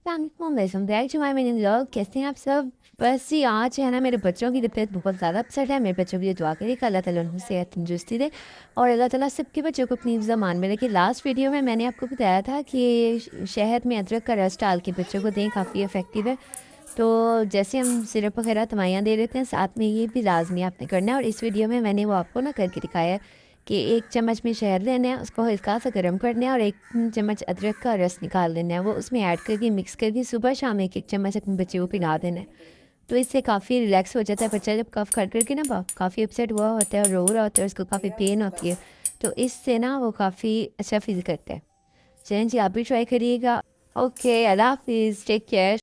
Welcome back to my mini vlog. कैसे हैं आप सब? बस जी आज है ना, मेरे बच्चों की तबीयत बहुत ज़्यादा अपसेट है। मेरे बच्चों के लिए दुआ करिए कि अल्लाह ताला उनको सेहत तंदुरुस्ती दे और अल्लाह ताला सबके बच्चों को अपनी ज़मान में रखे। लास्ट वीडियो में मैंने आपको बताया था कि शहद में अदरक का रस डाल के बच्चों को दें, काफ़ी इफ़ेक्टिव है। तो जैसे हम सिरप वगैरह दवाइयाँ दे देते हैं, साथ में ये भी लाजमी आपने करना है। और इस वीडियो में मैंने वो आपको ना करके दिखाया है कि 1 चम्मच में शहद लेना है, उसको हल्का सा गर्म करना है और 1 चम्मच अदरक का रस निकाल लेना है। वो उसमें ऐड करके मिक्स करके सुबह शाम 1-1 चम्मच अपने बच्चे को पिला देना है। तो इससे काफ़ी रिलैक्स हो जाता है बच्चा। जब कफ खट करके ना काफ़ी अपसेट हुआ होता है और रो रहा होता है, उसको काफ़ी पेन होती है, तो इससे ना वो काफ़ी अच्छा फील करता है। चलें जी, आप भी ट्राई करिएगा। ओके, अल्लाह हाफिज़, टेक केयर।